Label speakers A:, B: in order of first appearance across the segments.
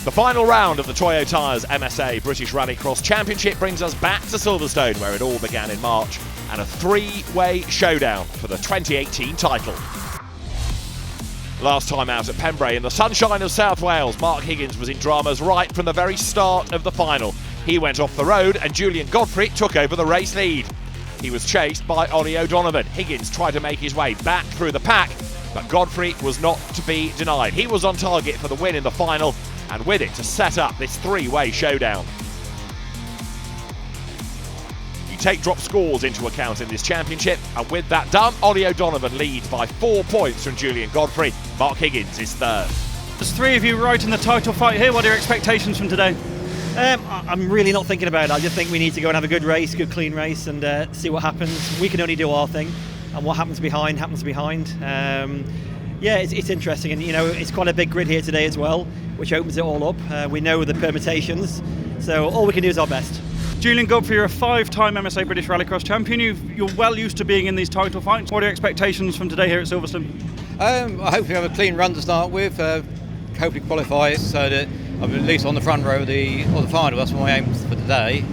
A: The final round of the Toyo Tyres MSA British Rallycross Championship brings us back to Silverstone, where it all began in March, and a three-way showdown for the 2018 title. Last time out at Pembrey in the sunshine of South Wales, Mark Higgins was in dramas right from the very start of the final. He went off the road and Julian Godfrey took over the race lead. He was chased by Ollie O'Donovan. Higgins tried to make his way back through the pack, but Godfrey was not to be denied. He was on target for the win in the final, and with it to set up this three-way showdown. You take drop scores into account in this championship, and with that done, Ollie O'Donovan leads by 4 points from Julian Godfrey. Mark Higgins is third.
B: There's three of you right in the title fight here. What are your expectations from today?
C: I'm really not thinking about it. I just think we need to go and have a good race, good clean race, and see what happens. We can only do our thing, and what happens behind happens behind. Yeah, it's interesting, and it's quite a big grid here today as well, which opens it all up. We know the permutations, so all we can do is our best.
B: Julian Godfrey, you're a 5-time MSA British Rallycross champion. You're well used to being in these title fights. What are your expectations from today here at Silverstone?
D: I hope we have a clean run to start with. Hopefully qualify so that I'm at least on the front row of the final. That's my aim for today.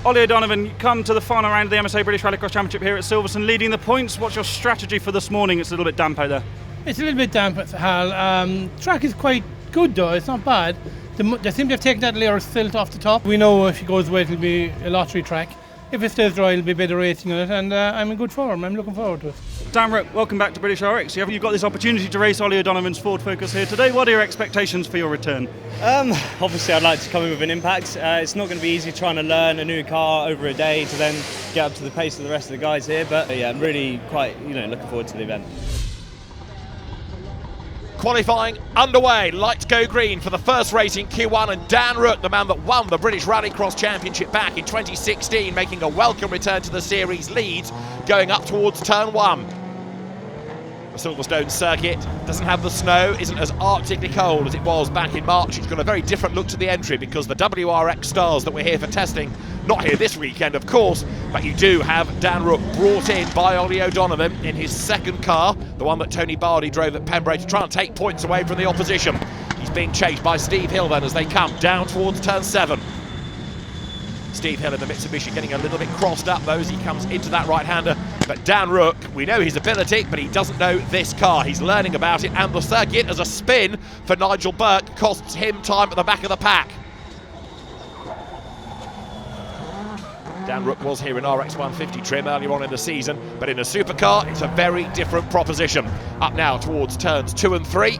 B: Ollie O'Donovan, you come to the final round of the MSA British Rallycross Championship here at Silverstone, leading the points. What's your strategy for this morning? It's a little bit damp out there.
E: It's a little bit damp at Hal. Track is quite good though, it's not bad. They seem to have taken that layer of silt off the top. We know if it goes wet it'll be a lottery track. If it stays dry it'll be better racing on it, and I'm in good form. I'm looking forward to it.
B: Dan Rook, welcome back to British RX. You've got this opportunity to race Ollie O'Donovan's Ford Focus here today. What are your expectations for your return?
F: Obviously I'd like to come in with an impact. It's not going to be easy trying to learn a new car over a day to then get up to the pace of the rest of the guys here, but yeah, I'm really quite looking forward to the event.
A: Qualifying underway, lights go green for the first race in Q1, and Dan Rook, the man that won the British Rallycross Championship back in 2016, making a welcome return to the series, leads going up towards turn 1. The Silverstone circuit doesn't have the snow, isn't as arctically cold as it was back in March. It's got a very different look to the entry because the WRX stars that we're here for testing, not here this weekend of course, but you do have Dan Rook brought in by Ollie O'Donovan in his second car, the one that Tony Bardi drove at Pembrey to try and take points away from the opposition. He's being chased by Steve Hill then as they come down towards turn 7. Steve Hill in the Mitsubishi getting a little bit crossed up though as he comes into that right-hander. But Dan Rook, we know his ability, but he doesn't know this car. He's learning about it, and the circuit as a spin for Nigel Burke costs him time at the back of the pack. Dan Rook was here in RX 150 trim earlier on in the season, but in a supercar it's a very different proposition. Up now towards turns 2 and 3.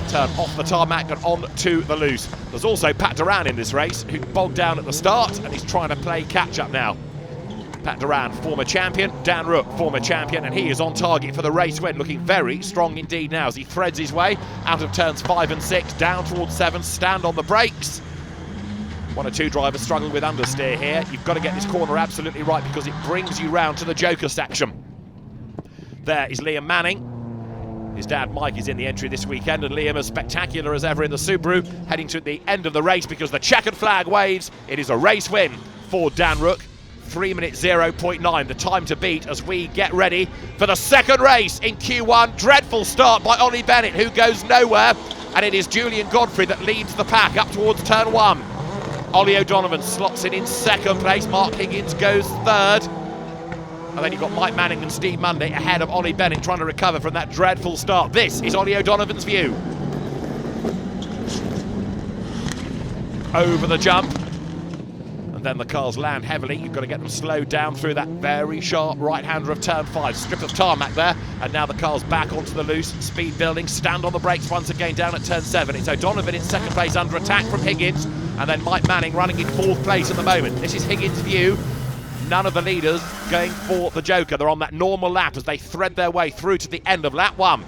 A: Turn off the tarmac and on to the loose. There's also Pat Duran in this race, who bogged down at the start and he's trying to play catch-up now. Pat Duran, former champion, Dan Rook, former champion, and he is on target for the race win, looking very strong indeed now as he threads his way out of turns 5 and 6, down towards 7, stand on the brakes. 1 or 2 drivers struggle with understeer here. You've got to get this corner absolutely right because it brings you round to the Joker section. There is Liam Manning. His dad Mike is in the entry this weekend, and Liam, as spectacular as ever in the Subaru, heading to the end of the race because the checkered flag waves. It is a race win for Dan Rook. 3 minutes 0.9, the time to beat as we get ready for the second race in Q1. Dreadful start by Ollie Bennett, who goes nowhere, and it is Julian Godfrey that leads the pack up towards turn 1. Ollie O'Donovan slots in second place. Mark Higgins goes third. And then you've got Mike Manning and Steve Munday ahead of Ollie Bennett trying to recover from that dreadful start. This is Ollie O'Donovan's view. Over the jump. And then the cars land heavily. You've got to get them slowed down through that very sharp right-hander of turn 5. Strip of tarmac there. And now the car's back onto the loose. Speed building. Stand on the brakes once again down at turn 7. It's O'Donovan in second place under attack from Higgins. And then Mike Manning running in 4th place at the moment. This is Higgins' view. None of the leaders going for the Joker. They're on that normal lap as they thread their way through to the end of lap 1.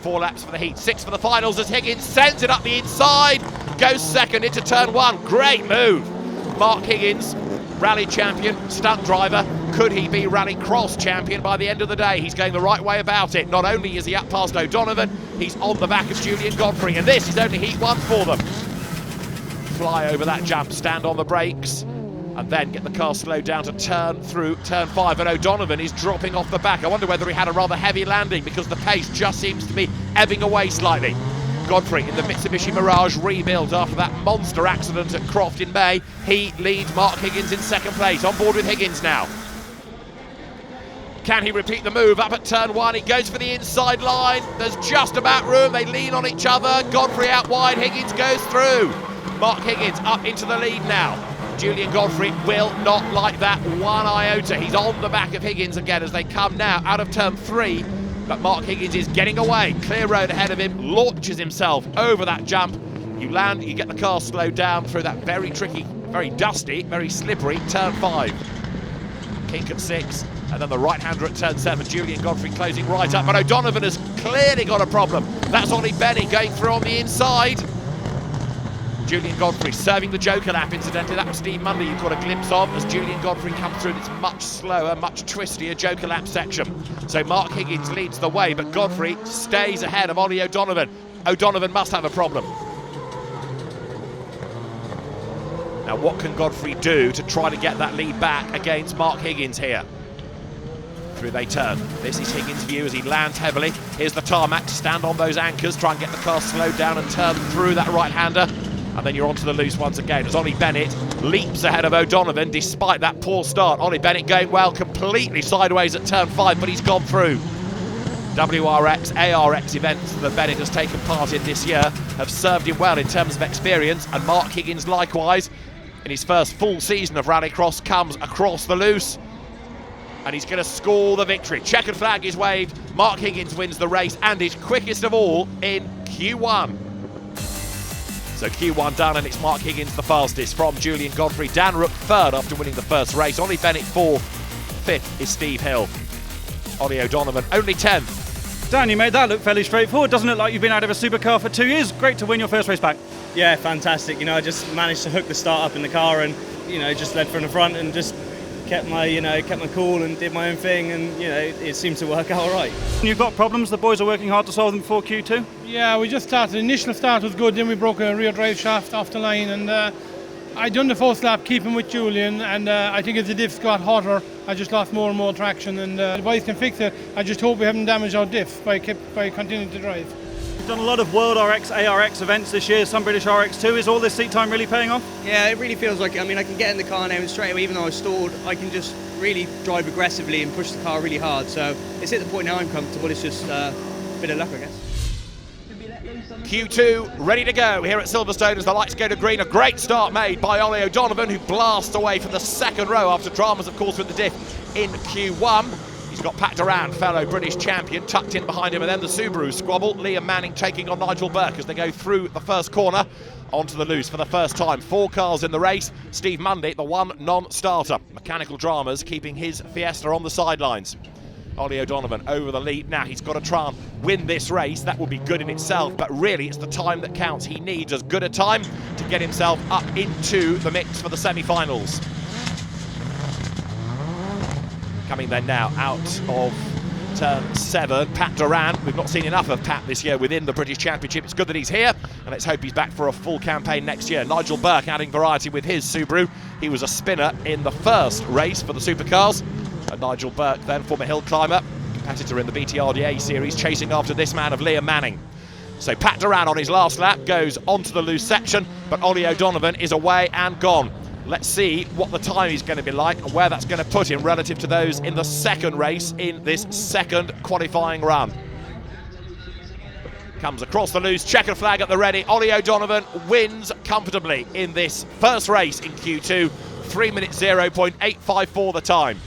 A: 4 laps for the heat, 6 for the finals as Higgins sends it up the inside. Goes second into turn 1. Great move. Mark Higgins, rally champion, stunt driver. Could he be rallycross champion by the end of the day? He's going the right way about it. Not only is he up past O'Donovan, he's on the back of Julian Godfrey, and this is only heat 1 for them. Fly over that jump, stand on the brakes, and then get the car slowed down to turn 5, and O'Donovan is dropping off the back. I wonder whether he had a rather heavy landing because the pace just seems to be ebbing away slightly. Godfrey in the Mitsubishi Mirage rebuild after that monster accident at Croft in May. He leads Mark Higgins in second place. On board with Higgins now. Can he repeat the move up at turn 1? He goes for the inside line. There's just about room. They lean on each other. Godfrey out wide. Higgins goes through. Mark Higgins up into the lead now. Julian Godfrey will not like that one iota. He's on the back of Higgins again as they come now out of turn 3. But Mark Higgins is getting away. Clear road ahead of him. Launches himself over that jump. You land, you get the car slowed down through that very tricky, very dusty, very slippery turn 5. Kink at 6. And then the right-hander at turn 7, Julian Godfrey closing right up. But O'Donovan has clearly got a problem. That's Ollie Benny going through on the inside. Julian Godfrey serving the Joker lap, incidentally. That was Steve Mundy you caught a glimpse of as Julian Godfrey comes through this much slower, much twistier Joker lap section. So Mark Higgins leads the way, but Godfrey stays ahead of Ollie O'Donovan. O'Donovan must have a problem. Now what can Godfrey do to try to get that lead back against Mark Higgins here? Through they turn. This is Higgins' view as he lands heavily. Here's the tarmac to stand on those anchors, try and get the car slowed down and turn through that right-hander. And then you're onto the loose once again as Ollie Bennett leaps ahead of O'Donovan despite that poor start. Ollie Bennett going well, completely sideways at turn 5, but he's gone through. WRX, ARX events that Bennett has taken part in this year have served him well in terms of experience, and Mark Higgins likewise in his first full season of Rallycross comes across the loose. And he's going to score the victory. Checkered flag is waved. Mark Higgins wins the race and is quickest of all in Q1. So Q1 done, and it's Mark Higgins the fastest from Julian Godfrey. Dan Rook third after winning the first race. Ollie Bennett fourth. Fifth is Steve Hill. Ollie O'Donovan only 10th.
B: Dan, you made that look fairly straightforward. Doesn't look like you've been out of a supercar for 2 years. Great to win your first race back.
F: Yeah, fantastic. I just managed to hook the start up in the car and, just led from the front and just kept my cool and did my own thing, and it seemed to work out all right.
B: You've got problems. The boys are working hard to solve them before Q2.
E: Yeah, we just started. The initial start was good, then we broke a rear drive shaft off the line, and I done the first lap keeping with Julian, and I think as the diffs got hotter, I just lost more and more traction, and the boys can fix it. I just hope we haven't damaged our diffs by continuing to drive.
B: You've done a lot of World RX, ARX events this year, some British RX too. Is all this seat time really paying off?
G: Yeah, it really feels like it. I mean, I can get in the car now and straight away, even though I was stalled, I can just really drive aggressively and push the car really hard. So it's at the point now I'm comfortable. It's just a bit of luck, I guess.
A: Q2 ready to go here at Silverstone as the lights go to green. A great start made by Ollie O'Donovan, who blasts away from the second row after dramas, of course, with the diff in Q1. He's got Pat Duran, fellow British champion, tucked in behind him, and then the Subaru squabble. Liam Manning taking on Nigel Burke as they go through the first corner onto the loose for the first time. 4 cars in the race. Steve Mundy, the one non-starter. Mechanical dramas keeping his Fiesta on the sidelines. Ollie O'Donovan over the lead. Now he's got to try and win this race. That would be good in itself, but really it's the time that counts. He needs as good a time to get himself up into the mix for the semi-finals. Coming then now out of turn 7, Pat Duran. We've not seen enough of Pat this year within the British Championship. It's good that he's here, and let's hope he's back for a full campaign next year. Nigel Burke adding variety with his Subaru. He was a spinner in the first race for the Supercars. And Nigel Burke, then former hill climber, competitor in the BTRDA series, chasing after this man of Liam Manning. So Pat Duran on his last lap goes onto the loose section, but Ollie O'Donovan is away and gone. Let's see what the time is going to be like and where that's going to put him relative to those in the second race in this second qualifying run. Comes across the loose, checkered flag at the ready. Ollie O'Donovan wins comfortably in this first race in Q2. 3 minutes 0.854 the time.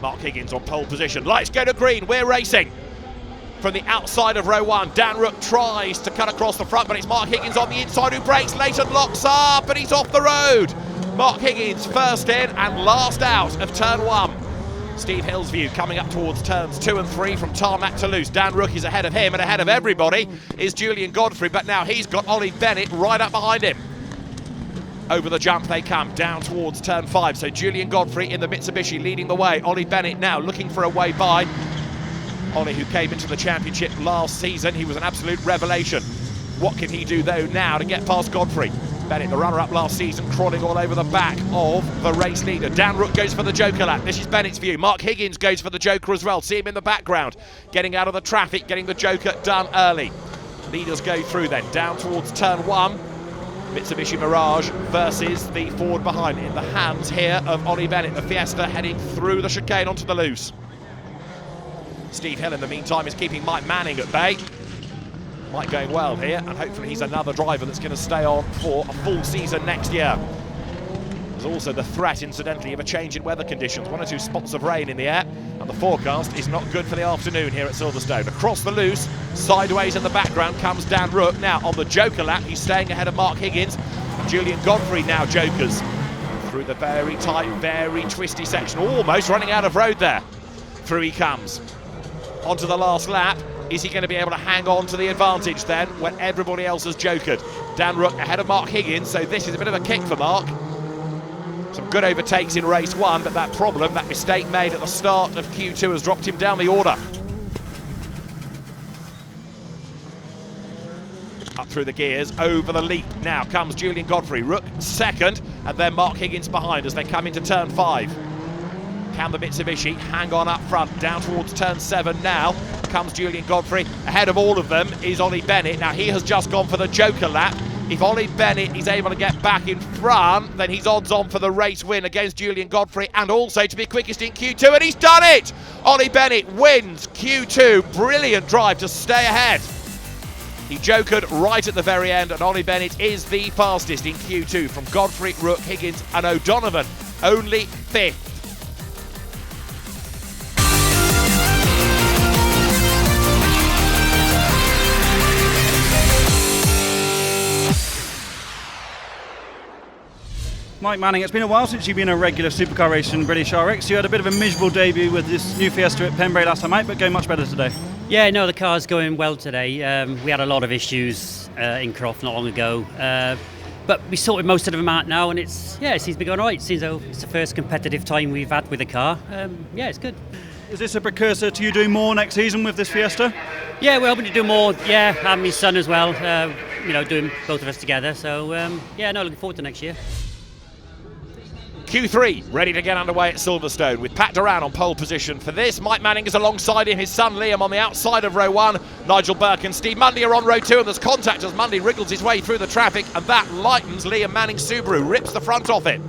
A: Mark Higgins on pole position. Lights go to green, we're racing. From the outside of row 1, Dan Rook tries to cut across the front, but it's Mark Higgins on the inside who breaks. Leighton locks up, and he's off the road. Mark Higgins first in and last out of turn 1. Steve Hill's view coming up towards turns 2 and 3 from tarmac to loose. Dan Rook is ahead of him, and ahead of everybody is Julian Godfrey, but now he's got Ollie Bennett right up behind him. Over the jump they come, down towards turn 5. So Julian Godfrey in the Mitsubishi leading the way. Ollie Bennett now looking for a way by. Ollie, who came into the championship last season, he was an absolute revelation. What can he do though now to get past Godfrey? Bennett, the runner-up last season, crawling all over the back of the race leader. Dan Rook goes for the Joker lap. This is Bennett's view. Mark Higgins goes for the Joker as well. See him in the background, getting out of the traffic, getting the Joker done early. Leaders go through then, down towards turn 1. Mitsubishi Mirage versus the Ford behind, in the hands here of Ollie Bennett. The Fiesta heading through the chicane onto the loose. Steve Hill, in the meantime, is keeping Mike Manning at bay. Mike going well here, and hopefully he's another driver that's going to stay on for a full season next year. There's also the threat, incidentally, of a change in weather conditions. 1 or 2 spots of rain in the air, and the forecast is not good for the afternoon here at Silverstone. Across the loose, sideways in the background, comes Dan Rook. Now on the Joker lap, he's staying ahead of Mark Higgins. Julian Godfrey now Jokers through the very tight, very twisty section, almost running out of road there. Through he comes. Onto the last lap. Is he going to be able to hang on to the advantage then when everybody else has jokered? Dan Rook ahead of Mark Higgins, so this is a bit of a kick for Mark. Some good overtakes in race 1, but that problem, that mistake made at the start of Q2 has dropped him down the order. Up through the gears, over the leap. Now comes Julian Godfrey. Rook second, and then Mark Higgins behind as they come into turn 5. Can the Mitsubishi hang on up front? Down towards turn 7 now comes Julian Godfrey. Ahead of all of them is Ollie Bennett. Now he has just gone for the Joker lap. If Ollie Bennett is able to get back in front, then he's odds on for the race win against Julian Godfrey, and also to be quickest in Q2, and he's done it! Ollie Bennett wins Q2. Brilliant drive to stay ahead. He jokered right at the very end, and Ollie Bennett is the fastest in Q2 from Godfrey, Rook, Higgins and O'Donovan. Only 5th.
B: Mike Manning, it's been a while since you've been a regular supercar race in British RX. You had a bit of a miserable debut with this new Fiesta at Pembrey last time out, but going much better today.
H: Yeah, no, the car's going well today. We had a lot of issues in Croft not long ago, but we sorted most of them out now, and it seems to be going all right. It seems though it's the first competitive time we've had with the car. Yeah, it's good.
B: Is this a precursor to you doing more next season with this Fiesta?
H: Yeah, we're hoping to do more. Yeah, and my son as well. Doing both of us together. So looking forward to next year.
A: Q3 ready to get underway at Silverstone with Pat Duran on pole position for this. Mike Manning is alongside him, his son Liam on the outside of row 1. Nigel Burke and Steve Mundy are on row 2, and there's contact as Mundy wriggles his way through the traffic, and that lightens Liam Manning's Subaru, rips the front off it.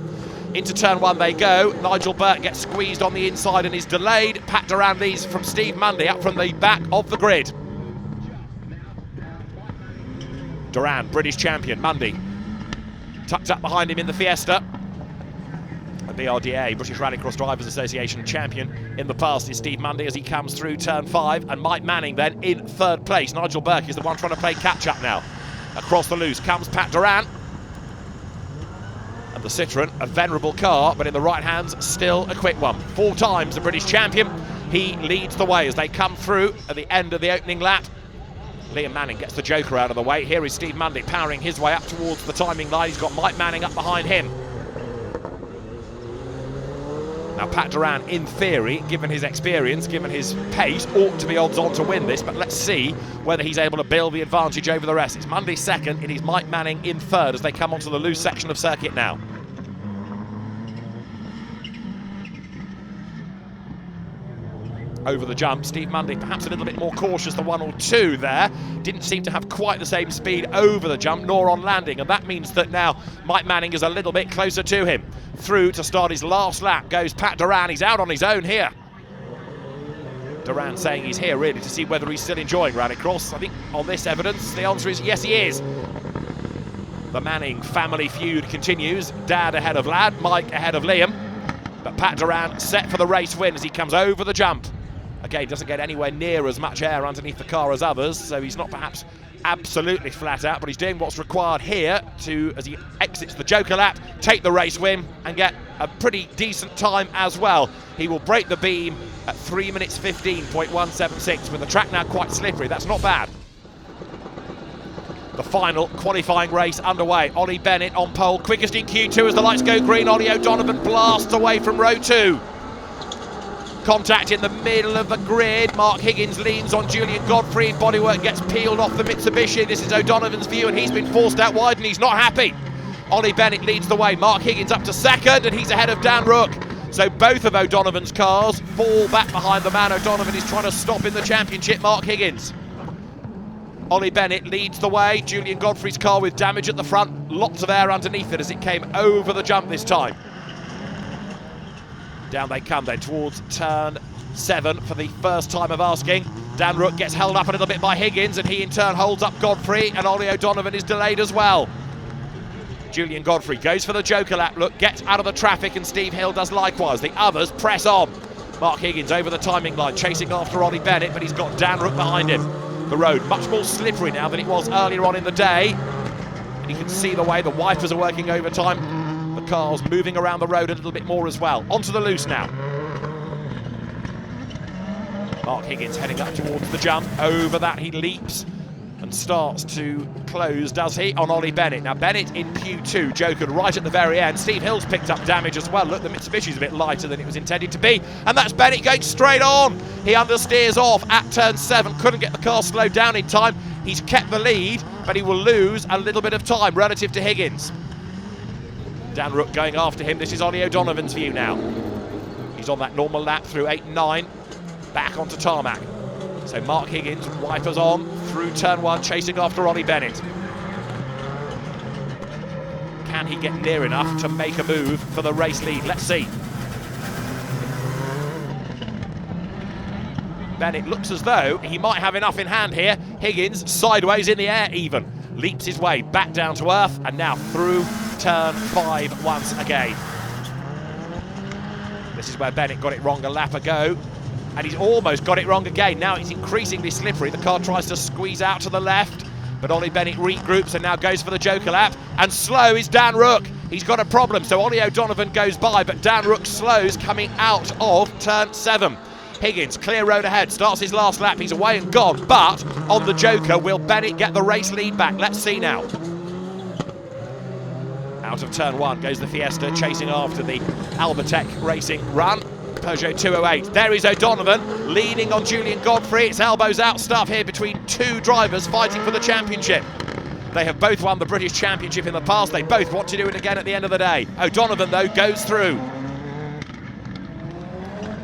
A: Into turn 1 they go. Nigel Burke gets squeezed on the inside and is delayed. Pat Duran leads from Steve Mundy up from the back of the grid. Duran, British champion. Mundy tucked up behind him in the Fiesta. The BRDA, British Rallycross Drivers Association champion in the past, is Steve Mundy as he comes through turn 5, and Mike Manning then in 3rd place. Nigel Burke is the one trying to play catch-up now. Across the loose comes Pat Duran. And the Citroën, a venerable car, but in the right hands, still a quick one. 4 times the British champion. He leads the way as they come through at the end of the opening lap. Liam Manning gets the Joker out of the way. Here is Steve Mundy powering his way up towards the timing line. He's got Mike Manning up behind him. Now Pat Duran, in theory, given his experience, given his pace, ought to be odds on to win this, but let's see whether he's able to build the advantage over the rest. It's Mundy 2nd, it is Mike Manning in 3rd as they come onto the loose section of circuit now. Over the jump, Steve Mundy perhaps a little bit more cautious than 1 or 2 there. Didn't seem to have quite the same speed over the jump nor on landing, and that means that now Mike Manning is a little bit closer to him. Through to start his last lap goes Pat Duran. He's out on his own here. Duran saying he's here really to see whether he's still enjoying Rallycross. I think on this evidence the answer is yes, he is. The Manning family feud continues. Dad ahead of Lad, Mike ahead of Liam, but Pat Duran set for the race win as he comes over the jump. Again, doesn't get anywhere near as much air underneath the car as others, so he's not perhaps absolutely flat out, but he's doing what's required here to, as he exits the Joker lap, take the race win and get a pretty decent time as well. He will break the beam at 3 minutes 15.176 with the track now quite slippery. That's not bad. The final qualifying race underway. Ollie Bennett on pole, quickest in Q2 as the lights go green. Ollie O'Donovan blasts away from row 2. Contact in the middle of the grid. Mark Higgins leans on Julian Godfrey. Bodywork gets peeled off the Mitsubishi. This is O'Donovan's view, and he's been forced out wide, and he's not happy. Ollie Bennett leads the way. Mark Higgins up to second, and he's ahead of Dan Rook. So both of O'Donovan's cars fall back behind the man O'Donovan is trying to stop in the championship, Mark Higgins. Ollie Bennett leads the way. Julian Godfrey's car with damage at the front. Lots of air underneath it as it came over the jump this time. Down they come then towards turn 7 for the first time of asking. Dan Rook gets held up a little bit by Higgins, and he in turn holds up Godfrey, and Ollie O'Donovan is delayed as well. Julian Godfrey goes for the Joker lap look, gets out of the traffic, and Steve Hill does likewise. The others press on. Mark Higgins over the timing line, chasing after Ollie Bennett, but he's got Dan Rook behind him. The road much more slippery now than it was earlier on in the day. And you can see the way the wipers are working overtime. The car's moving around the road a little bit more as well. Onto the loose now. Mark Higgins heading up towards the jump. Over that he leaps and starts to close, does he, on Ollie Bennett. Now Bennett in Q2, Joker right at the very end. Steve Hill's picked up damage as well. Look, the Mitsubishi's a bit lighter than it was intended to be. And that's Bennett going straight on. He understeers off at turn 7. Couldn't get the car slowed down in time. He's kept the lead, but he will lose a little bit of time relative to Higgins. Dan Rook going after him. This is Ollie O'Donovan's view now. He's on that normal lap through 8 and 9. Back onto tarmac. So Mark Higgins wipers on through turn 1, chasing after Ollie Bennett. Can he get near enough to make a move for the race lead? Let's see. Bennett looks as though he might have enough in hand here. Higgins sideways in the air even. Leaps his way back down to earth, and now through turn 5 once again. This is where Bennett got it wrong a lap ago. And he's almost got it wrong again. Now it's increasingly slippery. The car tries to squeeze out to the left, but Ollie Bennett regroups and now goes for the Joker lap. And slow is Dan Rook. He's got a problem. So Ollie O'Donovan goes by, but Dan Rook slows coming out of turn 7. Higgins, clear road ahead, starts his last lap. He's away and gone, but on the Joker, will Bennett get the race lead back? Let's see now. Out of turn 1 goes the Fiesta, chasing after the Albatech Racing run. Peugeot 208. There is O'Donovan leaning on Julian Godfrey. It's elbows out stuff here between two drivers fighting for the championship. They have both won the British Championship in the past. They both want to do it again at the end of the day. O'Donovan, though, goes through.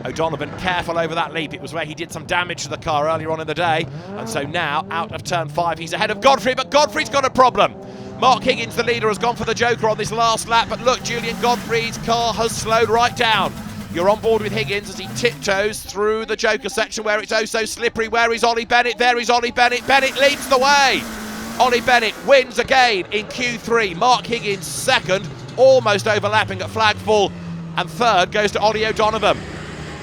A: O'Donovan careful over that leap. It was where he did some damage to the car earlier on in the day. And so now, out of turn 5, he's ahead of Godfrey, but Godfrey's got a problem. Mark Higgins, the leader, has gone for the Joker on this last lap, but look, Julian Godfrey's car has slowed right down. You're on board with Higgins as he tiptoes through the Joker section where it's oh so slippery. Where is Ollie Bennett? There is Ollie Bennett. Bennett leads the way. Ollie Bennett wins again in Q3. Mark Higgins second, almost overlapping at Flagfall. And third goes to Ollie O'Donovan.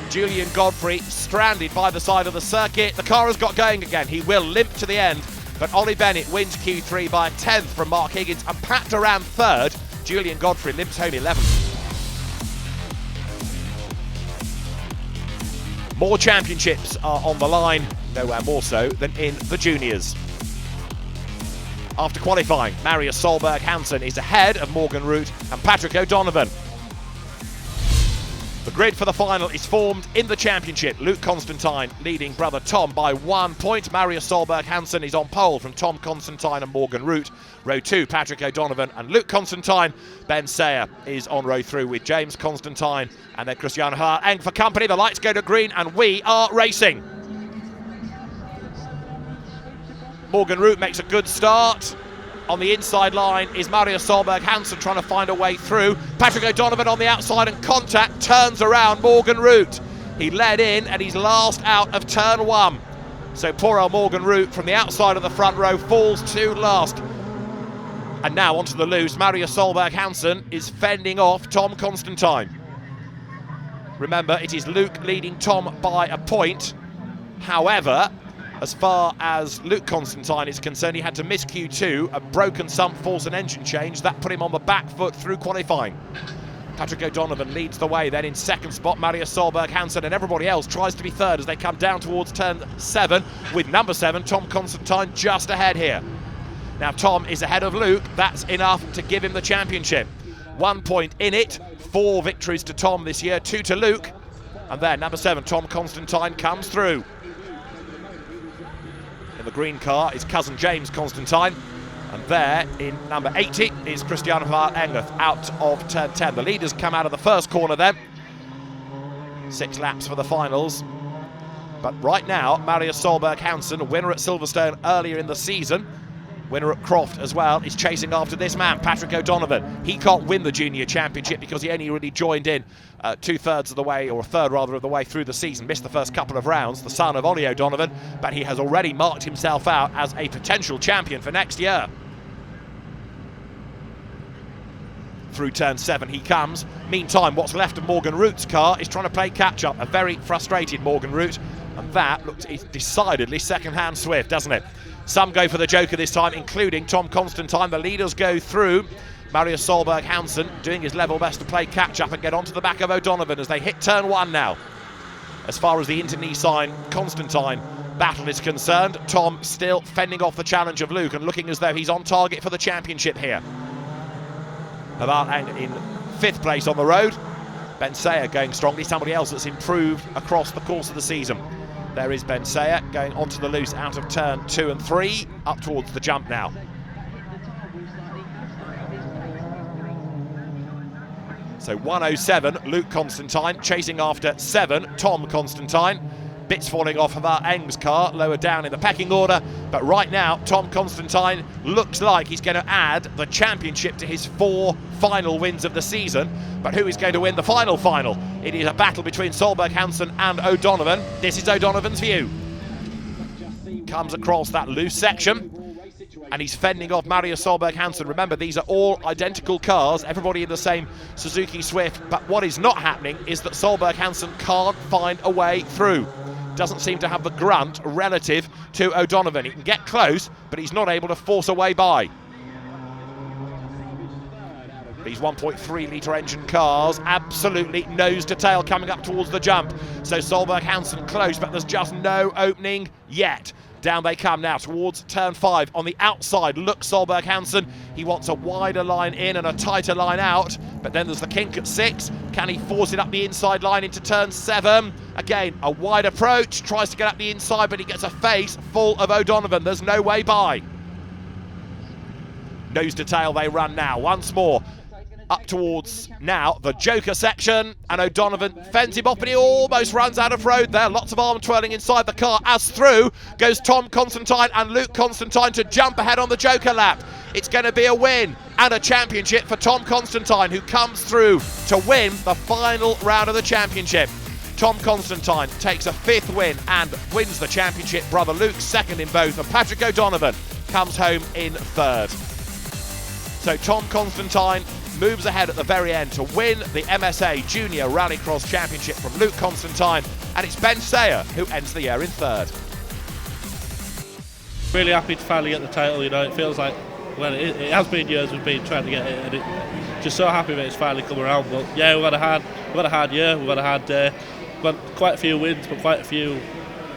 A: Julian Godfrey stranded by the side of the circuit. The car has got going again. He will limp to the end. But Ollie Bennett wins Q3 by a 10th from Mark Higgins. And Pat Duran third. Julian Godfrey limps home 11th. More championships are on the line, nowhere more so than in the juniors. After qualifying, Marius Solberg Hansen is ahead of Morgan Root and Patrick O'Donovan. The grid for the final is formed in the championship. Luke Constantine leading brother Tom by 1 point. Marius Solberg Hansen is on pole from Tom Constantine and Morgan Root. Row 2, Patrick O'Donovan and Luke Constantine. Ben Sayer is on row 3 with James Constantine and then Christian Haeng for company. The lights go to green and we are racing. Morgan Root makes a good start. On the inside line is Marius Solberg Hansen trying to find a way through. Patrick O'Donovan on the outside and contact turns around Morgan Root. He led in and he's last out of turn 1. So poor old Morgan Root from the outside of the front row falls to last. And now onto the loose, Marius Solberg Hansen is fending off Tom Constantine. Remember, it is Luke leading Tom by a point. However, as far as Luke Constantine is concerned, he had to miss Q2, a broken sump force and engine change. That put him on the back foot through qualifying. Patrick O'Donovan leads the way, then in second spot, Marius Solberg Hansen, and everybody else tries to be third as they come down towards turn 7, with number 7, Tom Constantine, just ahead here. Now Tom is ahead of Luke. That's enough to give him the championship. 1 point in it, 4 victories to Tom this year, 2 to Luke. And then number 7, Tom Constantine, comes through. In the green car is cousin James Constantine. And there, in number 80, is Christian van Engert out of turn 10. The leaders come out of the first corner then. 6 laps for the finals. But right now, Marius Solberg Hansen, winner at Silverstone earlier in the season, winner at Croft as well, is chasing after this man, Patrick O'Donovan. He can't win the junior championship because he only really joined in 2/3 of the way, or a third rather, of the way through the season. Missed the first couple of rounds, the son of Ollie O'Donovan, but he has already marked himself out as a potential champion for next year. Through turn 7 he comes. Meantime, what's left of Morgan Root's car is trying to play catch-up. A very frustrated Morgan Root, and that looks decidedly second-hand swift, doesn't it? Some go for the Joker this time, including Tom Constantine. The leaders go through. Marius Solberg Hansen doing his level best to play catch-up and get onto the back of O'Donovan as they hit turn 1 now. As far as the Internecine Constantine battle is concerned, Tom still fending off the challenge of Luke and looking as though he's on target for the championship here. Havant in 5th place on the road. Ben Sayer going strongly, somebody else that's improved across the course of the season. There is Ben Sayer going onto the loose out of turn 2 and 3, up towards the jump now. So 107, Luke Constantine chasing after 7, Tom Constantine. Bits falling off of our Eng's car lower down in the pecking order, but right now Tom Constantine looks like he's going to add the championship to his 4 final wins of the season. But who is going to win the final? It is a battle between Solberg Hansen and O'Donovan. This is O'Donovan's view. Comes across that loose section and he's fending off Marius Solberg Hansen. Remember, these are all identical cars, everybody in the same Suzuki Swift, but what is not happening is that Solberg Hansen can't find a way through. Doesn't seem to have the grunt relative to O'Donovan. He can get close, but he's not able to force a way by. These 1.3 litre engine cars absolutely nose to tail coming up towards the jump. So Solberg Hansen close, but there's just no opening yet. Down they come now towards turn 5. On the outside, look, Solberg Hansen. He wants a wider line in and a tighter line out. But then there's the kink at 6. Can he force it up the inside line into turn 7? Again, a wide approach. Tries to get up the inside, but he gets a face full of O'Donovan. There's no way by. Nose to tail they run now. Once more. Up towards now the Joker section, and O'Donovan fends him off, but he almost runs out of road there. Lots of arm twirling inside the car as through goes Tom Constantine and Luke Constantine to jump ahead on the Joker lap. It's going to be a win and a championship for Tom Constantine, who comes through to win the final round of the championship. Tom Constantine takes a 5th win and wins the championship. Brother Luke 2nd in both, and Patrick O'Donovan comes home in 3rd. So Tom Constantine moves ahead at the very end to win the MSA Junior Rallycross Championship from Luke Constantine, and it's Ben Sayer who ends the year in 3rd.
I: Really happy to finally get the title. You know, it feels like, well, it has been years we've been trying to get it, and just so happy that it's finally come around. But yeah, we've had a hard year. We've had quite a few wins, but quite a few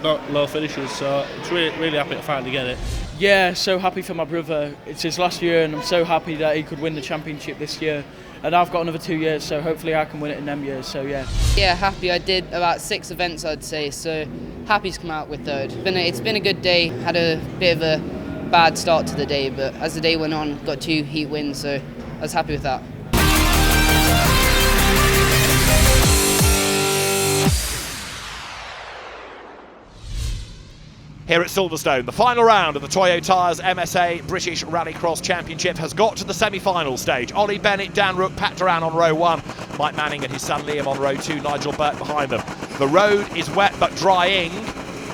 I: not low finishes. So it's really happy to finally get it.
J: Yeah, so happy for my brother. It's his last year and I'm so happy that he could win the championship this year. And I've got another 2 years, so hopefully I can win it in them years, so yeah.
K: Yeah, happy. I did about 6 events, I'd say, so happy to come out with 3rd. It's been a good day. Had a bit of a bad start to the day, but as the day went on, got 2 heat wins, so I was happy with that.
A: Here at Silverstone, the final round of the Toyo Tyres MSA British Rallycross Championship has got to the semi-final stage. Ollie Bennett, Dan Rook, Pat Duran on row 1, Mike Manning and his son Liam on row 2, Nigel Burt behind them. The road is wet but drying.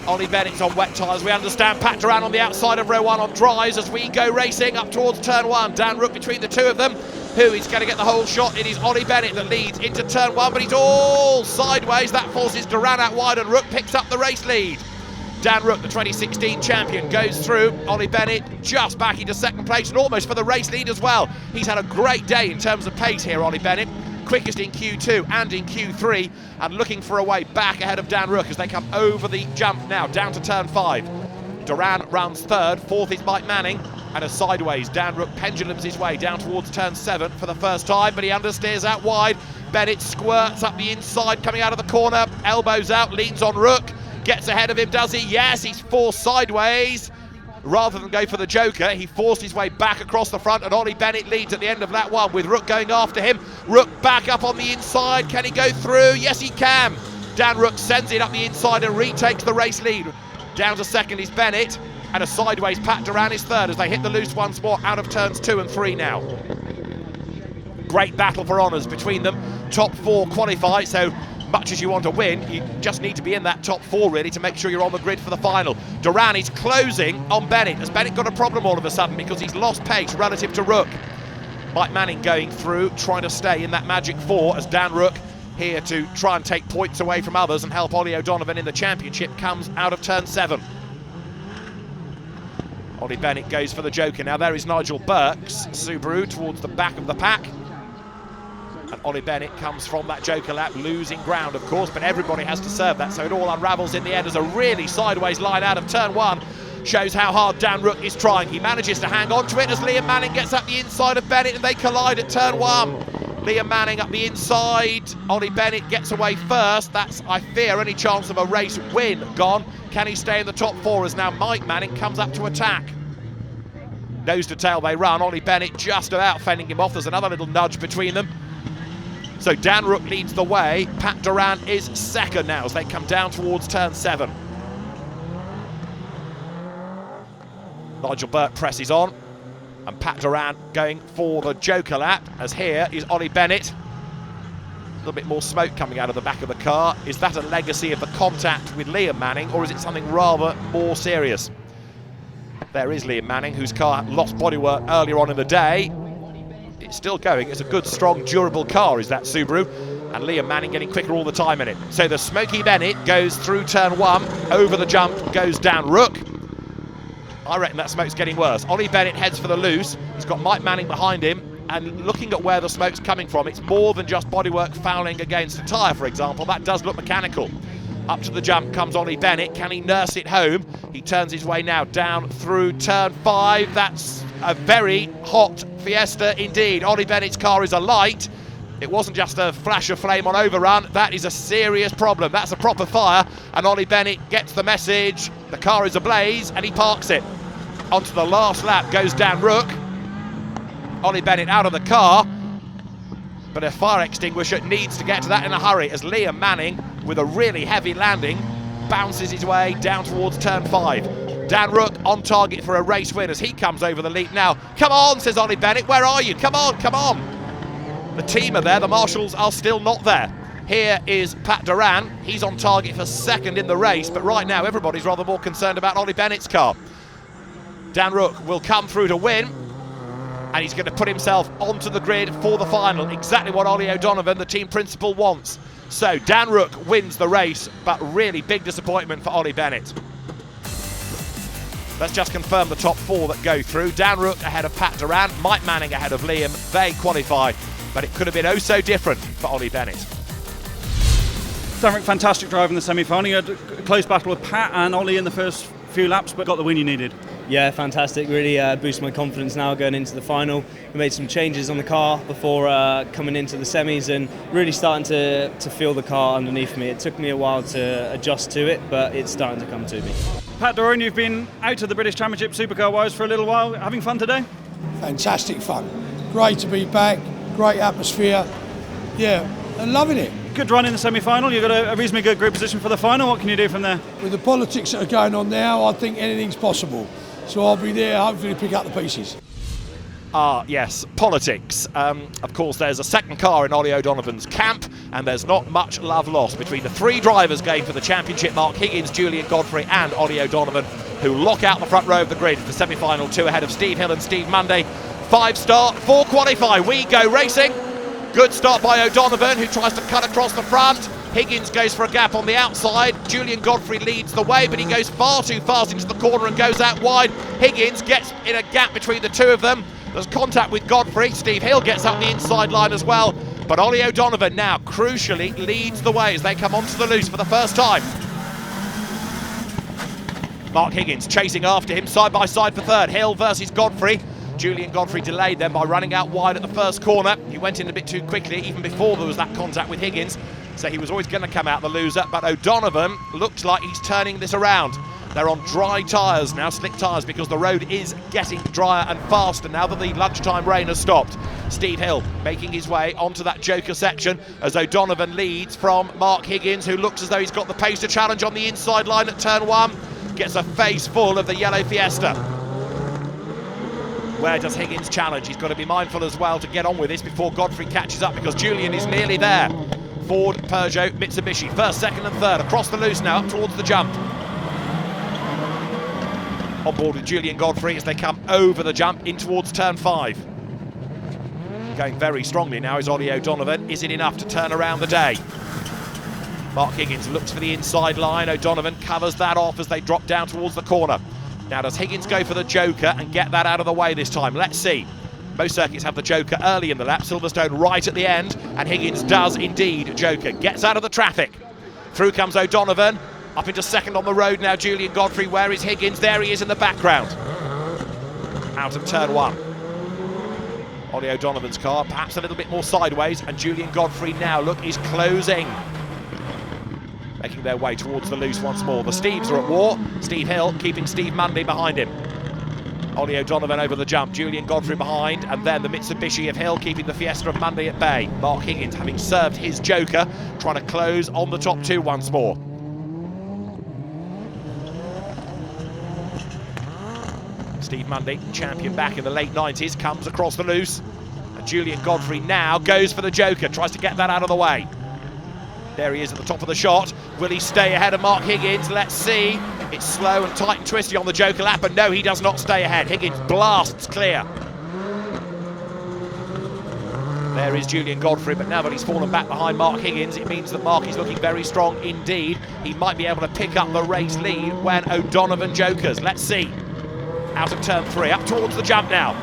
A: Ollie Bennett's on wet tyres, we understand. Pat Duran on the outside of row 1 on dries as we go racing up towards turn 1. Dan Rook between the 2 of them. Who is going to get the whole shot? It is Ollie Bennett that leads into turn 1, but he's all sideways. That forces Duran out wide and Rook picks up the race lead. Dan Rook, the 2016 champion, goes through. Ollie Bennett just back into 2nd place and almost for the race lead as well. He's had a great day in terms of pace here, Ollie Bennett. Quickest in Q2 and in Q3, and looking for a way back ahead of Dan Rook as they come over the jump now, down to turn 5. Duran runs 3rd, 4th is Mike Manning, and as sideways, Dan Rook pendulums his way down towards turn 7 for the first time, but he understeers out wide. Bennett squirts up the inside, coming out of the corner, elbows out, leans on Rook. Gets ahead of him, does he? Yes, he's forced sideways. rather than go for the joker, he forced his way back across the front, and Ollie Bennett leads at the end of that one, with Rook going after him. Rook back up on the inside. Can he go through? Yes, he can. Dan Rook sends it up the inside and retakes the race lead. Down to second is Bennett, and a sideways Pat Duran is third as they hit the loose once more out of turns 2 and 3 now. Great battle for honours between them. Top 4 qualify, so much as you want to win, you just need to be in that top 4 really to make sure you're on the grid for the final. Duran is closing on Bennett. Has Bennett got a problem all of a sudden because he's lost pace relative to Rook? Mike Manning going through, trying to stay in that magic 4 as Dan Rook, here to try and take points away from others and help Ollie O'Donovan in the championship, comes out of turn 7. Ollie Bennett goes for the joker. Now there is Nigel Burke's Subaru towards the back of the pack. And Ollie Bennett comes from that joker lap, losing ground, of course, but everybody has to serve that, so it all unravels in the end as a really sideways line out of turn 1 shows how hard Dan Rook is trying. He manages to hang on to it as Liam Manning gets up the inside of Bennett, and they collide at turn 1. Liam Manning up the inside. Ollie Bennett gets away first. That's, I fear, any chance of a race win gone. Can he stay in the top 4 as now Mike Manning comes up to attack? Nose to tail they run. Ollie Bennett just about fending him off. There's another little nudge between them. So Dan Rook leads the way. Pat Duran is second now as they come down towards turn 7. Nigel Burke presses on, and Pat Duran going for the joker lap, as here is Ollie Bennett. A little bit more smoke coming out of the back of the car. Is that a legacy of the contact with Liam Manning, or is it something rather more serious? There is Liam Manning, whose car lost bodywork earlier on in the day. It's still going. It's a good, strong, durable car, is that Subaru, and Liam Manning getting quicker all the time in it. So the Smoky Bennett goes through turn 1. Over the jump goes Dan Rook. I reckon that smoke's getting worse. Ollie Bennett heads for the loose. He's got Mike Manning behind him, and looking at where the smoke's coming from, it's more than just bodywork fouling against a tyre, for example. That does look mechanical. Up to the jump comes Ollie Bennett. Can he nurse it home? He turns his way now down through turn 5. That's a very hot Fiesta indeed. Ollie Bennett's car is alight. It wasn't just a flash of flame on overrun. That is a serious problem. That's a proper fire, and Ollie Bennett gets the message. The car is ablaze, and he parks it. Onto the last lap goes Dan Rook. Ollie Bennett out of the car, but a fire extinguisher needs to get to that in a hurry as Liam Manning, with a really heavy landing, bounces his way down towards turn 5. Dan Rook on target for a race win as he comes over the leap now. Come on, says Ollie Bennett, where are you? Come on, come on. The team are there, the marshals are still not there. Here is Pat Duran. He's on target for second in the race, but right now everybody's rather more concerned about Ollie Bennett's car. Dan Rook will come through to win, and he's going to put himself onto the grid for the final. Exactly what Ollie O'Donovan, the team principal, wants. So Dan Rook wins the race, but really big disappointment for Ollie Bennett. Let's just confirm the top 4 that go through. Dan Rook ahead of Pat Duran, Mike Manning ahead of Liam. They qualify, but it could have been oh so different for Ollie Bennett.
B: Dan Rook, fantastic drive in the semi-final. You had a close battle with Pat and Ollie in the first few laps, but got the win you needed.
F: Yeah, fantastic. Really boosted my confidence now going into the final. We made some changes on the car before coming into the semis and really starting to feel the car underneath me. It took me a while to adjust to it, but it's starting to come to me.
B: Pat Duran, you've been out of the British Championship Supercar-wise for a little while. Having fun today?
L: Fantastic fun. Great to be back. Great atmosphere. Yeah, and loving it.
B: Good run in the semi-final. You've got a reasonably good grid position for the final. What can you do from there?
L: With the politics that are going on now, I think anything's possible. So I'll be there, hopefully, to pick up the pieces.
A: Yes, politics. Of course, there's a second car in Ollie O'Donovan's camp, and there's not much love lost between the 3 drivers going for the championship: Mark Higgins, Julian Godfrey and Ollie O'Donovan, who lock out the front row of the grid for the semi-final 2 ahead of Steve Hill and Steve Munday. 5 start, 4 qualify. We go racing. Good start by O'Donovan, who tries to cut across the front. Higgins goes for a gap on the outside. Julian Godfrey leads the way, but he goes far too fast into the corner and goes out wide. Higgins gets in a gap between the 2 of them. There's contact with Godfrey. Steve Hill gets up the inside line as well. But Ollie O'Donovan now, crucially, leads the way as they come onto the loose for the first time. Mark Higgins chasing after him, side by side for third. Hill versus Godfrey. Julian Godfrey delayed them by running out wide at the first corner. He went in a bit too quickly, even before there was that contact with Higgins. So he was always going to come out the loser, but O'Donovan looks like he's turning this around. They're on dry tyres now, slick tyres, because the road is getting drier and faster now that the lunchtime rain has stopped. Steve Hill making his way onto that Joker section as O'Donovan leads from Mark Higgins, who looks as though he's got the pace to challenge on the inside line at turn 1. Gets a face full of the yellow Fiesta. Where does Higgins challenge? He's got to be mindful as well to get on with this before Godfrey catches up, because Julian is nearly there. Ford, Peugeot, Mitsubishi, first, second and third, across the loose now, up towards the jump. On board with Julian Godfrey as they come over the jump in towards turn 5. Going very strongly now is Ollie O'Donovan. Is it enough to turn around the day? Mark Higgins looks for the inside line. O'Donovan covers that off as they drop down towards the corner. Now does Higgins go for the Joker and get that out of the way this time? Let's see. Most circuits have the Joker early in the lap, Silverstone right at the end, and Higgins does indeed Joker. Gets out of the traffic. Through comes O'Donovan. Up into second on the road now, Julian Godfrey. Where is Higgins? There he is in the background. Out of turn 1. Ollie O'Donovan's car, perhaps a little bit more sideways, and Julian Godfrey now, look, is closing. Making their way towards the loose once more. The Steves are at war. Steve Hill keeping Steve Mundy behind him. Ollie O'Donovan over the jump, Julian Godfrey behind, and then the Mitsubishi of Hill keeping the Fiesta of Mundy at bay. Mark Higgins, having served his Joker, trying to close on the top 2 once more. Steve Mundy, champion back in the late 90s, comes across the loose. And Julian Godfrey now goes for the Joker, tries to get that out of the way. There he is at the top of the shot. Will he stay ahead of Mark Higgins? Let's see. It's slow and tight and twisty on the Joker lap, but no, he does not stay ahead. Higgins blasts clear. There is Julian Godfrey, but now that he's fallen back behind Mark Higgins, it means that Mark is looking very strong indeed. He might be able to pick up the race lead when O'Donovan jokers. Let's see. Out of turn 3, up towards the jump now.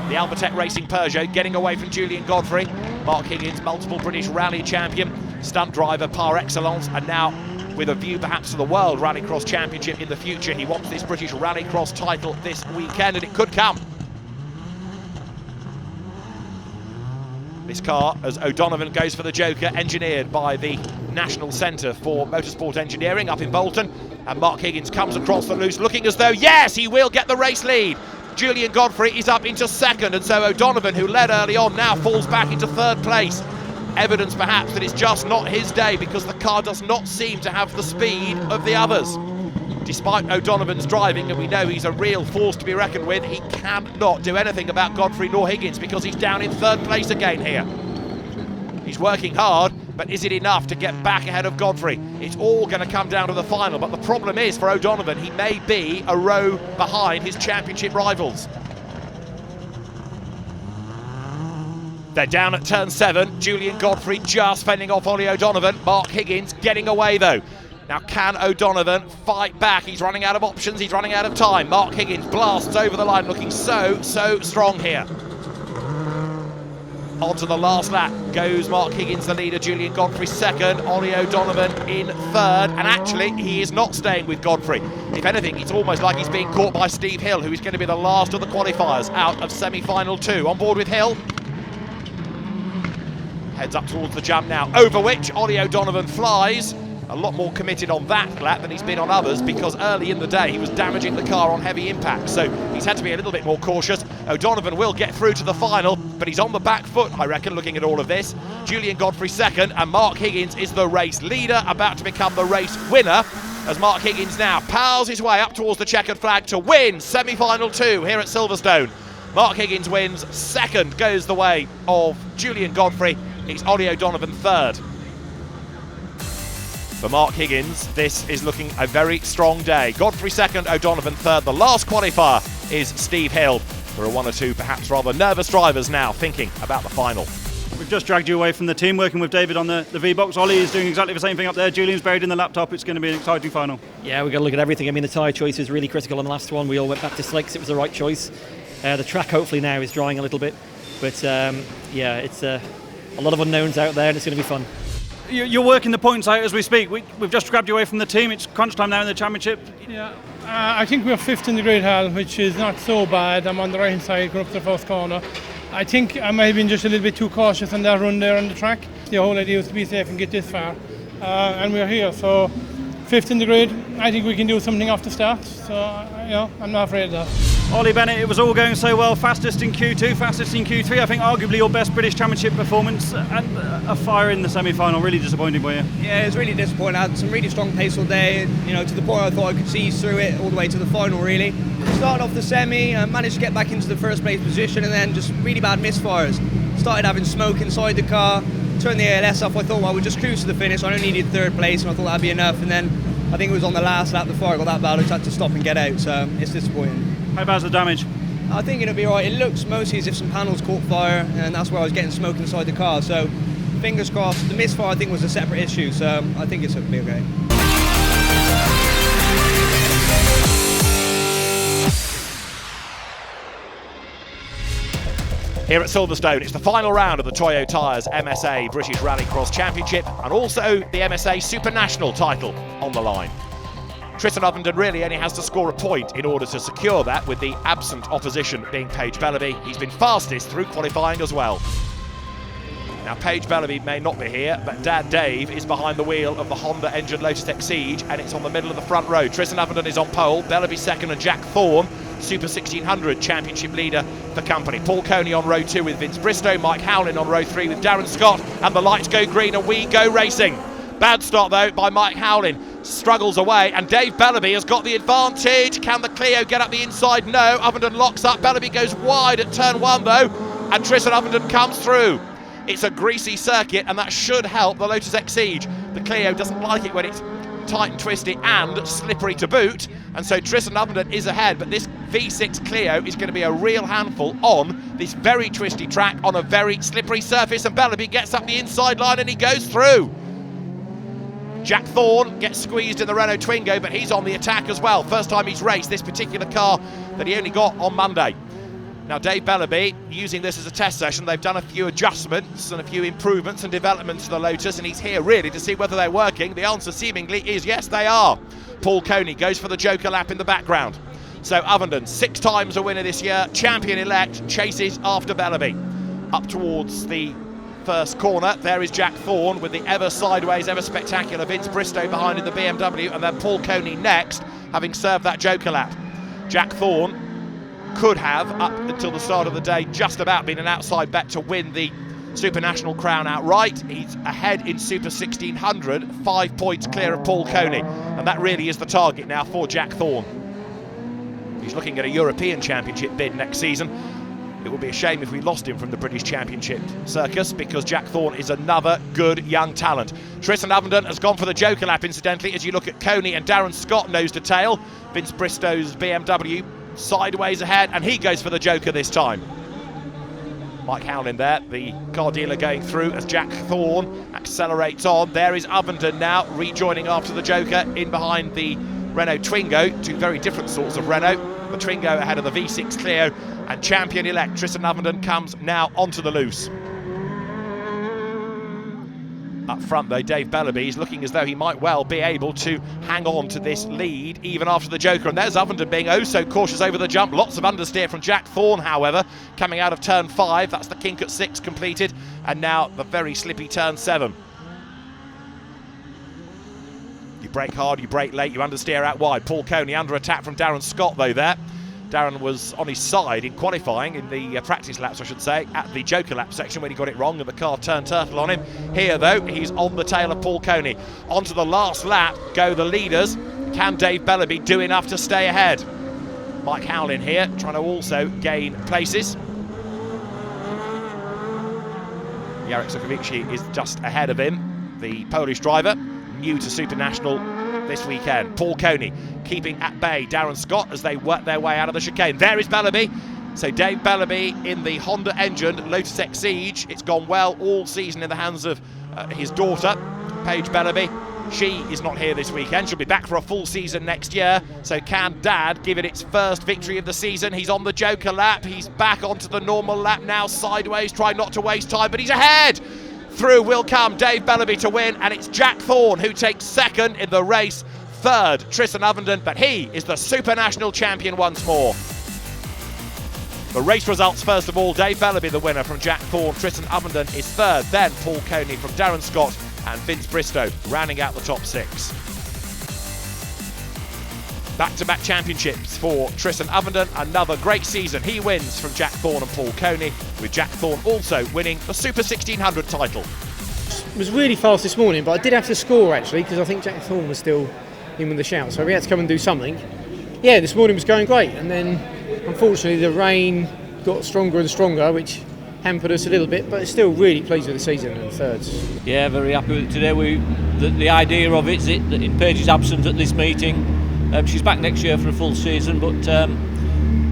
A: The Albatec Racing Peugeot getting away from Julian Godfrey. Mark Higgins, multiple British rally champion, stunt driver par excellence, and now with a view perhaps to the World Rallycross Championship in the future. He wants this British Rallycross title this weekend, and it could come. This car, as O'Donovan goes for the Joker, engineered by the National Centre for Motorsport Engineering up in Bolton. And Mark Higgins comes across the loose, looking as though, yes, he will get the race lead. Julian Godfrey is up into second, and so O'Donovan, who led early on, now falls back into third place. Evidence perhaps that it's just not his day, because the car does not seem to have the speed of the others. Despite O'Donovan's driving, and we know he's a real force to be reckoned with, he cannot do anything about Godfrey nor Higgins, because he's down in third place again here. He's working hard, but is it enough to get back ahead of Godfrey? It's all going to come down to the final, but the problem is for O'Donovan, he may be a row behind his championship rivals. They're down at turn 7. Julian Godfrey just fending off Ollie O'Donovan. Mark Higgins getting away though. Now can O'Donovan fight back? He's running out of options, he's running out of time. Mark Higgins blasts over the line, looking so strong here. Onto the last lap goes Mark Higgins, the leader. Julian Godfrey second, Ollie O'Donovan in third, and actually he is not staying with Godfrey. If anything, it's almost like he's being caught by Steve Hill, who is going to be the last of the qualifiers out of semi-final 2. On board with Hill. Heads up towards the jump now, over which Ollie O'Donovan flies. A lot more committed on that lap than he's been on others, because early in the day he was damaging the car on heavy impact, so he's had to be a little bit more cautious. O'Donovan will get through to the final, but he's on the back foot, I reckon, looking at all of this. Julian Godfrey second, and Mark Higgins is the race leader, about to become the race winner, as Mark Higgins now powers his way up towards the checkered flag to win semi-final 2 here at Silverstone. Mark Higgins wins, second goes the way of Julian Godfrey. It's Ollie O'Donovan third. For Mark Higgins, this is looking a very strong day. Godfrey second, O'Donovan third. The last qualifier is Steve Hill. There are one or two perhaps rather nervous drivers now thinking about the final.
B: We've just dragged you away from the team, working with David on the V-Box. Ollie is doing exactly the same thing up there. Julian's buried in the laptop. It's going to be an exciting final.
C: Yeah, we've got to look at everything. I mean, the tyre choice was really critical on the last one. We all went back to slicks. It was the right choice. The track hopefully now is drying a little bit. But yeah, it's a lot of unknowns out there, and it's going to be fun.
B: You're working the points out as we speak. We've just grabbed you away from the team. It's crunch time now in the championship.
E: Yeah, I think we're fifth in the grid, Hal, which is not so bad. I'm on the right hand side, going up to the first corner. I think I might have been just a little bit too cautious on that run there on the track. The whole idea was to be safe and get this far, and we're here. So 5th in the grid. I think we can do something off the start, so I'm not afraid of that.
B: Ollie Bennett, it was all going so well, fastest in Q2, fastest in Q3, I think arguably your best British Championship performance, and a fire in the semi-final. Really disappointing for you.
G: Yeah, it was really disappointing. I had some really strong pace all day, to the point I thought I could see through it all the way to the final, really. Started off the semi, managed to get back into the first place position, and then just really bad misfires. Started having smoke inside the car, turned the ALS off. I thought, well, we'll just cruise to the finish. I only needed 3rd place, and I thought that'd be enough. And then I think it was on the last lap, the fire got that bad, I just had to stop and get out, so it's disappointing.
B: How bad's the damage?
G: I think it'll be alright. It looks mostly as if some panels caught fire, and that's where I was getting smoke inside the car. So fingers crossed. The misfire I think was a separate issue, so I think it's going to be okay.
A: Here at Silverstone, it's the final round of the Toyo Tyres MSA British Rallycross Championship, and also the MSA Supernational title on the line. Tristan Ovenden really only has to score a point in order to secure that, with the absent opposition being Paige Bellaby. He's been fastest through qualifying as well. Now, Paige Bellaby may not be here, but Dad Dave is behind the wheel of the Honda engine Lotus Exige, and it's on the middle of the front row. Tristan Ovenden is on pole, Bellaby second, and Jack Thorne, Super 1600 championship leader for company. Paul Coney on row 2 with Vince Bristow, Mike Howlin on row 3 with Darren Scott, and the lights go green and we go racing. Bad start though by Mike Howlin, struggles away, and Dave Bellaby has got the advantage. Can the Clio get up the inside? No, Ovenden locks up, Bellaby goes wide at turn 1 though, and Tristan Ovenden comes through. It's a greasy circuit, and that should help the Lotus Exige. The Clio doesn't like it when it's tight and twisty and slippery to boot, and so Tristan Ovenden is ahead, but this V6 Clio is going to be a real handful on this very twisty track on a very slippery surface, and Bellaby gets up the inside line and he goes through. Jack Thorne gets squeezed in the Renault Twingo, but he's on the attack as well. First time he's raced this particular car that he only got on Monday. Now Dave Bellaby, using this as a test session, they've done a few adjustments and a few improvements and developments to the Lotus, and he's here really to see whether they're working. The answer seemingly is yes, they are. Paul Coney goes for the Joker lap in the background. So Ovenden, 6 times a winner this year, champion-elect, chases after Bellaby. Up towards the first corner, there is Jack Thorne with the ever sideways, ever spectacular Vince Bristow behind in the BMW, and then Paul Coney next, having served that Joker lap. Jack Thorne could have, up until the start of the day, just about been an outside bet to win the Supernational crown outright. He's ahead in Super 1600, 5 points clear of Paul Coney, and that really is the target now for Jack Thorne. He's looking at a European Championship bid next season. It would be a shame if we lost him from the British Championship circus, because Jack Thorne is another good young talent. Tristan Ovenden has gone for the Joker lap, incidentally, as you look at Coney and Darren Scott nose to tail. Vince Bristow's BMW sideways ahead, and he goes for the Joker this time. Mike Howlin there, the car dealer, going through as Jack Thorne accelerates on. There is Ovenden now, rejoining after the Joker, in behind the Renault Twingo, 2 very different sorts of Renault. The Twingo ahead of the V6 Clio, and champion-elect Tristan Ovenden comes now onto the loose. Up front though, Dave Bellaby is looking as though he might well be able to hang on to this lead even after the Joker, and there's Ovenden being oh so cautious over the jump. Lots of understeer from Jack Thorne, however, coming out of turn 5. That's the kink at 6 completed, and now the very slippy turn 7. You brake hard, you brake late, you understeer out wide. Paul Coney under attack from Darren Scott though there. Darren was on his side in qualifying, in the practice laps I should say, at the Joker lap section when he got it wrong and the car turned turtle on him. Here though, he's on the tail of Paul Coney. Onto the last lap go the leaders. Can Dave Bellaby do enough to stay ahead? Mike Howlin here, trying to also gain places. Jarek Sukovici is just ahead of him, the Polish driver, new to Supernational this weekend. Paul Coney keeping at bay Darren Scott as they work their way out of the chicane. There is Bellaby. So Dave Bellaby in the Honda engine Lotus Exige. It's gone well all season in the hands of his daughter, Paige Bellaby. She is not here this weekend. She'll be back for a full season next year. So can Dad give it its first victory of the season? He's on the Joker lap. He's back onto the normal lap now, sideways, trying not to waste time, but he's ahead. Through will come Dave Bellaby to win, and it's Jack Thorne who takes second in the race. Third, Tristan Ovenden, but he is the Supernational champion once more. The race results first of all, Dave Bellaby the winner from Jack Thorne, Tristan Ovenden is third, then Paul Coney from Darren Scott and Vince Bristow rounding out the top 6. Back-to-back championships for Tristan Ovenden, another great season. He wins from Jack Thorne and Paul Coney, with Jack Thorne also winning the Super 1600 title.
M: It was really fast this morning, but I did have to score actually, because I think Jack Thorne was still in with the shout, so we had to come and do something. Yeah, this morning was going great, and then unfortunately the rain got stronger and stronger, which hampered us a little bit, but still really pleased with the season and thirds.
N: Yeah, very happy with it today. The idea of it is that in Paige's absent at this meeting. She's back next year for a full season, but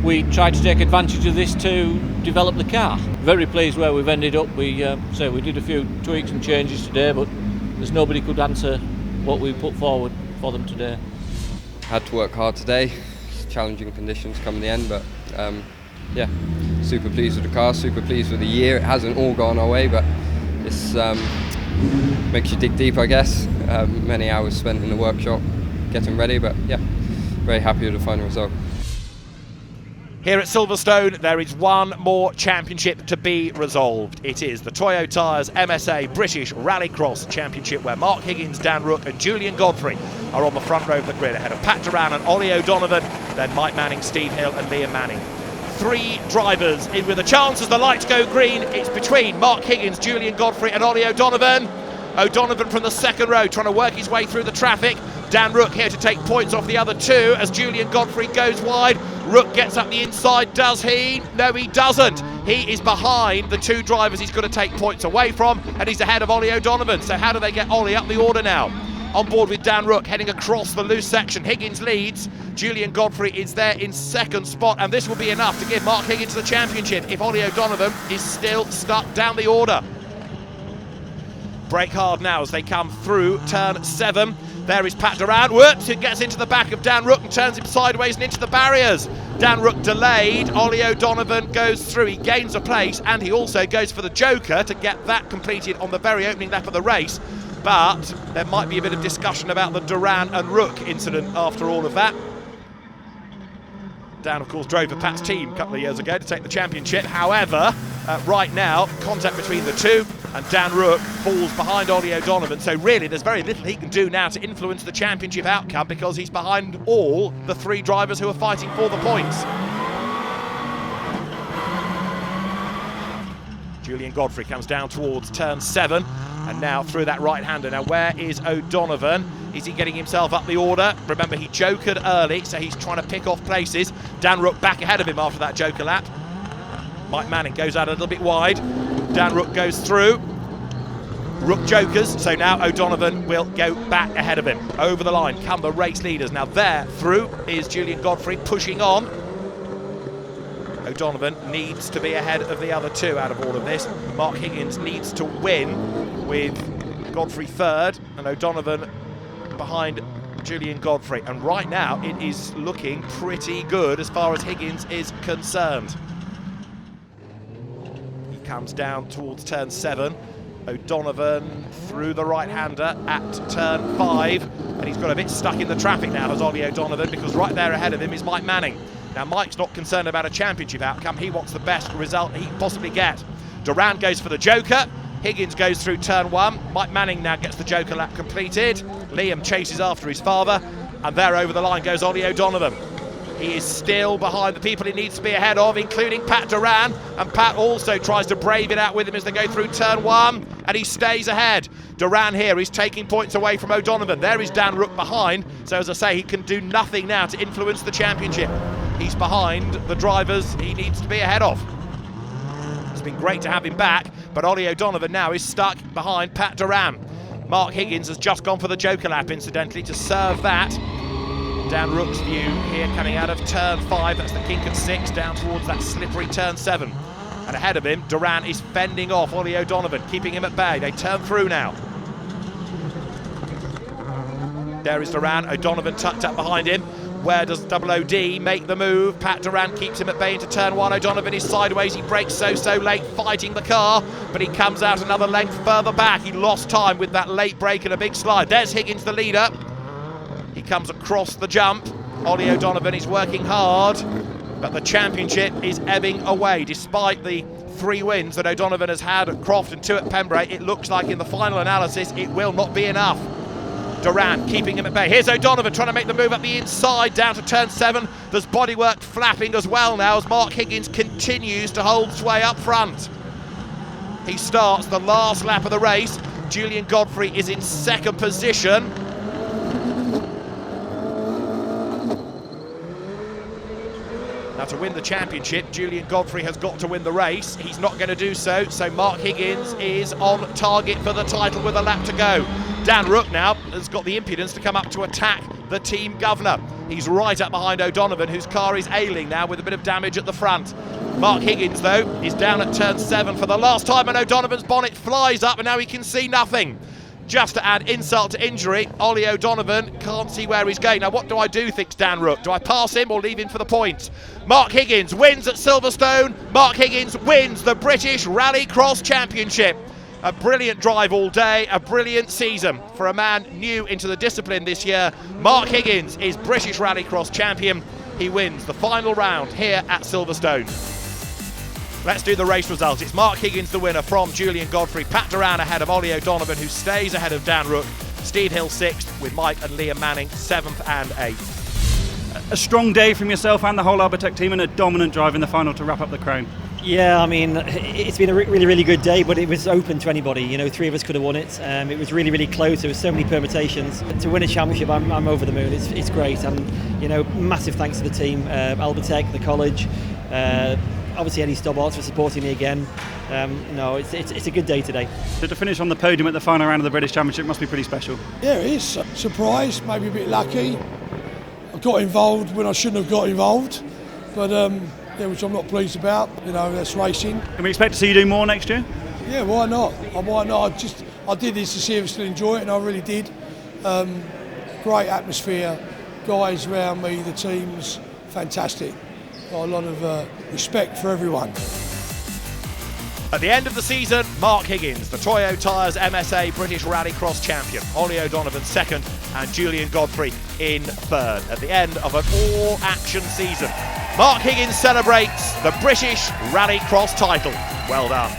N: we tried to take advantage of this to develop the car. Very pleased where we've ended up. We did a few tweaks and changes today, but there's nobody could answer what we put forward for them today.
O: Had to work hard today. Challenging conditions come in the end, but yeah, super pleased with the car, super pleased with the year. It hasn't all gone our way, but this makes you dig deep, I guess. Many hours spent in the workshop getting ready, but yeah, very happy with the final result.
A: Here at Silverstone, there is one more championship to be resolved. It is the Toyo Tyres MSA British Rallycross Championship, where Mark Higgins, Dan Rook and Julian Godfrey are on the front row of the grid, ahead of Pat Duran and Ollie O'Donovan, then Mike Manning, Steve Hill and Liam Manning. 3 drivers in with a chance as the lights go green. It's between Mark Higgins, Julian Godfrey and Ollie O'Donovan. O'Donovan from the second row trying to work his way through the traffic. Dan Rook here to take points off the other 2 as Julian Godfrey goes wide. Rook gets up the inside, does he? No, he doesn't. He is behind the 2 drivers he's going to take points away from, and he's ahead of Ollie O'Donovan. So how do they get Ollie up the order now? On board with Dan Rook, heading across the loose section. Higgins leads. Julian Godfrey is there in second spot, and this will be enough to give Mark Higgins the championship if Ollie O'Donovan is still stuck down the order. Brake hard now as they come through turn 7. There is Pat Duran, whoops, it gets into the back of Dan Rook and turns him sideways and into the barriers. Dan Rook delayed, Ollie O'Donovan goes through, he gains a place, and he also goes for the Joker to get that completed on the very opening lap of the race. But there might be a bit of discussion about the Duran and Rook incident after all of that. Dan, of course, drove for Pat's team a couple of years ago to take the championship. However, right now, contact between the 2, and Dan Rook falls behind Ollie O'Donovan. So really, there's very little he can do now to influence the championship outcome, because he's behind all the 3 drivers who are fighting for the points. Julian Godfrey comes down towards turn 7, and now through that right-hander. Now, where is O'Donovan? Is he getting himself up the order? Remember, he jokered early, so he's trying to pick off places. Dan Rook back ahead of him after that joker lap. Mike Manning goes out a little bit wide. Dan Rook goes through. Rook jokers, so now O'Donovan will go back ahead of him. Over the line come the race leaders. Now there through is Julian Godfrey pushing on. O'Donovan needs to be ahead of the other 2 out of all of this. Mark Higgins needs to win with Godfrey third and O'Donovan behind Julian Godfrey. And right now it is looking pretty good as far as Higgins is concerned. He comes down towards turn 7. O'Donovan through the right-hander at turn 5, and he's got a bit stuck in the traffic now, has Ollie O'Donovan, because right there ahead of him is Mike Manning. Now Mike's not concerned about a championship outcome, he wants the best result he can possibly get. Duran goes for the joker, Higgins goes through turn 1, Mike Manning now gets the joker lap completed, Liam chases after his father, and there over the line goes Ollie O'Donovan. He is still behind the people he needs to be ahead of, including Pat Duran, and Pat also tries to brave it out with him as they go through turn 1, and he stays ahead. Duran here is taking points away from O'Donovan. There is Dan Rook behind, so as I say, he can do nothing now to influence the championship. He's behind the drivers he needs to be ahead of. It's been great to have him back, but Ollie O'Donovan now is stuck behind Pat Duran. Mark Higgins has just gone for the joker lap, incidentally, to serve that. Dan Rook's view here coming out of turn 5, that's the kink at 6, down towards that slippery turn 7. And ahead of him, Duran is fending off Ollie O'Donovan, keeping him at bay. They turn through now. There is Duran, O'Donovan tucked up behind him. Where does Double OD make the move? Pat Duran keeps him at bay into turn 1. O'Donovan is sideways, he brakes so late, fighting the car, but he comes out another length further back. He lost time with that late brake and a big slide. There's Higgins, the leader. He comes across the jump. Ollie O'Donovan is working hard, but the championship is ebbing away. Despite the 3 wins that O'Donovan has had at Croft and 2 at Pembrey, it looks like in the final analysis it will not be enough. Duran keeping him at bay. Here's O'Donovan trying to make the move up the inside down to turn 7. There's bodywork flapping as well now as Mark Higgins continues to hold sway up front. He starts the last lap of the race. Julian Godfrey is in second position. Now, to win the championship, Julian Godfrey has got to win the race. He's not going to do so, so Mark Higgins is on target for the title with a lap to go. Dan Rook now has got the impudence to come up to attack the team governor. He's right up behind O'Donovan, whose car is ailing now with a bit of damage at the front. Mark Higgins, though, is down at turn 7 for the last time, and O'Donovan's bonnet flies up, and now he can see nothing. Just to add insult to injury, Ollie O'Donovan can't see where he's going. Now, what do I do, thinks Dan Rook? Do I pass him or leave him for the points? Mark Higgins wins at Silverstone. Mark Higgins wins the British Rallycross Championship. A brilliant drive all day, a brilliant season for a man new into the discipline this year. Mark Higgins is British Rallycross champion. He wins the final round here at Silverstone. Let's do the race results. It's Mark Higgins the winner from Julian Godfrey. Pat Duran ahead of Ollie O'Donovan, who stays ahead of Dan Rook. Steve Hill 6th with Mike and Liam Manning 7th and 8th.
B: A strong day from yourself and the whole Arbotech team, and a dominant drive in the final to wrap up the crown.
C: Yeah, I mean, it's been a really, really good day, but it was open to anybody. You know, 3 of us could have won it. It was really, really close. There were so many permutations. To win a championship, I'm over the moon. It's great. And, you know, massive thanks to the team, Albotech, the college, obviously Eddie Stobbart for supporting me again. No, it's a good day today.
B: So to finish on the podium at the final round of the British Championship must be pretty special.
L: Yeah, it is. Surprised, maybe a bit lucky. I got involved when I shouldn't have got involved, but yeah, which I'm not pleased about. You know, that's racing.
B: Can we expect to see you do more next year?
L: Yeah, why not? Why not? I did this to see if I still enjoy it, and I really did. Great atmosphere, guys around me, the team's fantastic. Got a lot of respect for everyone.
A: At the end of the season, Mark Higgins, the Toyo Tyres MSA British Rallycross champion. Ollie O'Donovan 2nd and Julian Godfrey in 3rd. At the end of an all-action season, Mark Higgins celebrates the British Rallycross title. Well done.